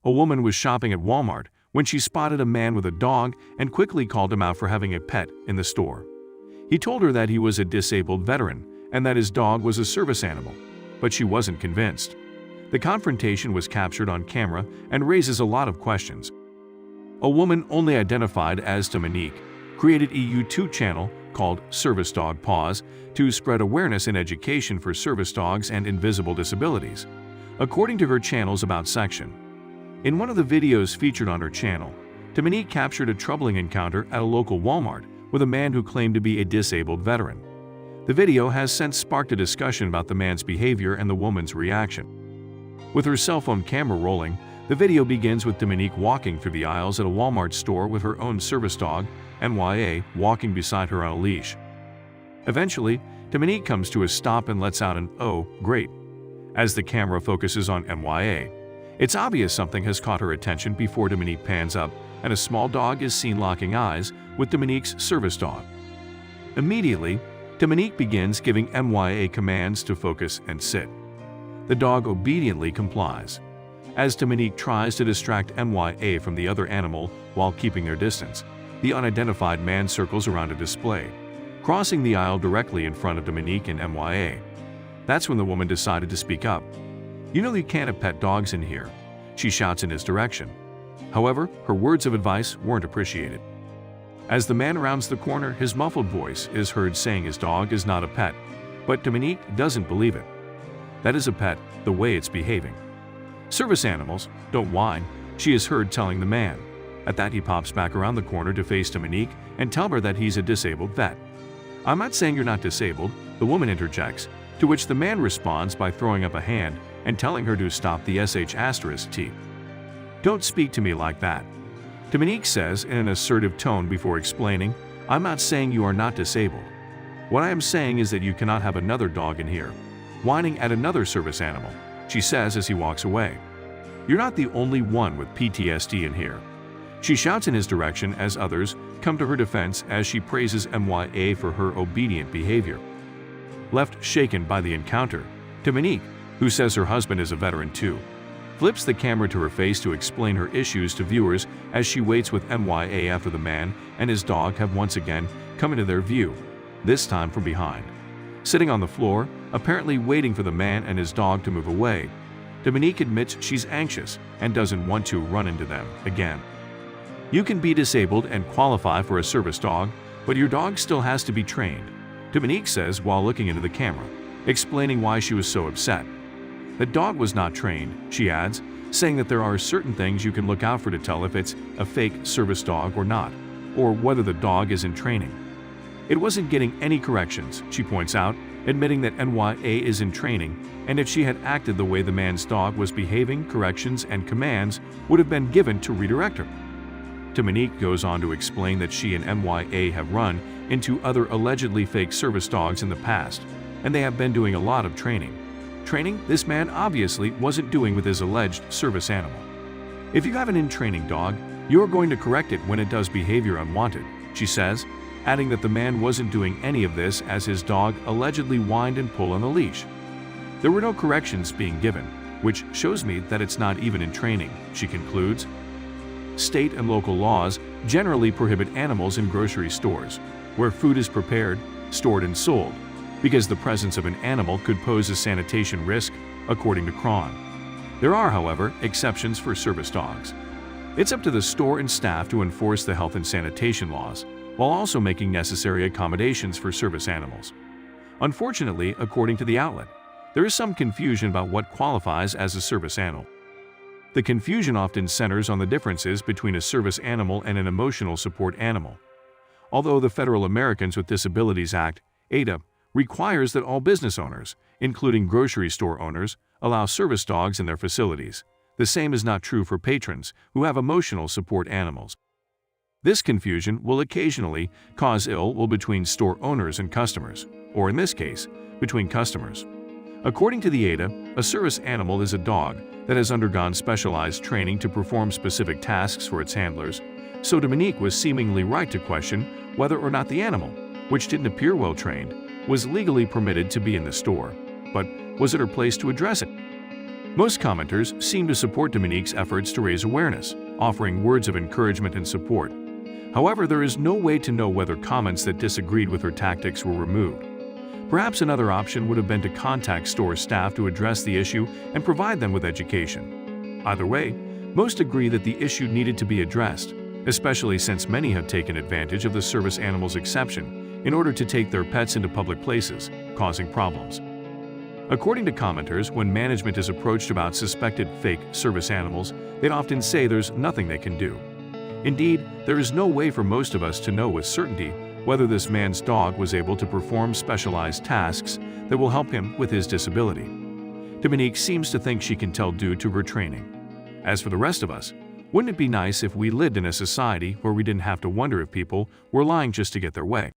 A woman was shopping at Walmart when she spotted a man with a dog and quickly called him out for having a pet in the store. He told her that he was a disabled veteran and that his dog was a service animal, but she wasn't convinced. The confrontation was captured on camera and raises a lot of questions. A woman only identified as Dominique created a YouTube channel called Service Dog Paws to spread awareness and education for service dogs and invisible disabilities, according to her channel's About section. In one of the videos featured on her channel, Dominique captured a troubling encounter at a local Walmart with a man who claimed to be a disabled veteran. The video has since sparked a discussion about the man's behavior and the woman's reaction. With her cell phone camera rolling, the video begins with Dominique walking through the aisles at a Walmart store with her own service dog, NYA, walking beside her on a leash. Eventually, Dominique comes to a stop and lets out an "Oh, great" as the camera focuses on NYA. It's obvious something has caught her attention before Dominique pans up and a small dog is seen locking eyes with Dominique's service dog. Immediately, Dominique begins giving NYA commands to focus and sit. The dog obediently complies. As Dominique tries to distract NYA from the other animal while keeping their distance, the unidentified man circles around a display, crossing the aisle directly in front of Dominique and NYA. That's when the woman decided to speak up. "You know you can't have pet dogs in here," she shouts in his direction. However, her words of advice weren't appreciated. As the man rounds the corner, his muffled voice is heard saying his dog is not a pet, but Dominique doesn't believe it. That is a pet the way it's behaving. "Service animals don't whine," she is heard telling the man. At that, he pops back around the corner to face Dominique and tell her that he's a disabled vet. "I'm not saying you're not disabled," the woman interjects, to which the man responds by throwing up a hand and telling her to stop the sh*T. "Don't speak to me like that," Dominique says in an assertive tone before explaining, "I'm not saying you are not disabled. What I am saying is that you cannot have another dog in here, whining at another service animal," she says as he walks away. "You're not the only one with PTSD in here," she shouts in his direction as others come to her defense as she praises NYA for her obedient behavior. Left shaken by the encounter, Dominique, who says her husband is a veteran too, flips the camera to her face to explain her issues to viewers as she waits with NYA after the man and his dog have once again come into their view, this time from behind. Sitting on the floor, apparently waiting for the man and his dog to move away, Dominique admits she's anxious and doesn't want to run into them again. "You can be disabled and qualify for a service dog, but your dog still has to be trained," Dominique says while looking into the camera, explaining why she was so upset. "The dog was not trained," she adds, saying that there are certain things you can look out for to tell if it's a fake service dog or not, or whether the dog is in training. "It wasn't getting any corrections," she points out, admitting that NYA is in training, and if she had acted the way the man's dog was behaving, corrections and commands would have been given to redirect her. Dominique goes on to explain that she and NYA have run into other allegedly fake service dogs in the past, and they have been doing a lot of training this man obviously wasn't doing with his alleged service animal. "If you have an in-training dog, you're going to correct it when it does behavior unwanted," she says, adding that the man wasn't doing any of this as his dog allegedly whined and pulled on the leash. "There were no corrections being given, which shows me that it's not even in training," she concludes. State and local laws generally prohibit animals in grocery stores, where food is prepared, stored and sold, because the presence of an animal could pose a sanitation risk, according to Cron. There are, however, exceptions for service dogs. It's up to the store and staff to enforce the health and sanitation laws, while also making necessary accommodations for service animals. Unfortunately, according to the outlet, there is some confusion about what qualifies as a service animal. The confusion often centers on the differences between a service animal and an emotional support animal. Although the Federal Americans with Disabilities Act, ADA, requires that all business owners, including grocery store owners, allow service dogs in their facilities, the same is not true for patrons who have emotional support animals. This confusion will occasionally cause ill will between store owners and customers, or in this case, between customers. According to the ADA, a service animal is a dog that has undergone specialized training to perform specific tasks for its handlers, so Dominique was seemingly right to question whether or not the animal, which didn't appear well trained, was legally permitted to be in the store. But was it her place to address it? Most commenters seem to support Dominique's efforts to raise awareness, offering words of encouragement and support. However, there is no way to know whether comments that disagreed with her tactics were removed. Perhaps another option would have been to contact store staff to address the issue and provide them with education. Either way, most agree that the issue needed to be addressed, especially since many have taken advantage of the service animals exception in order to take their pets into public places, causing problems. According to commenters, when management is approached about suspected fake service animals, they'd often say there's nothing they can do. Indeed, there is no way for most of us to know with certainty whether this man's dog was able to perform specialized tasks that will help him with his disability. Dominique seems to think she can tell due to her training. As for the rest of us, wouldn't it be nice if we lived in a society where we didn't have to wonder if people were lying just to get their way?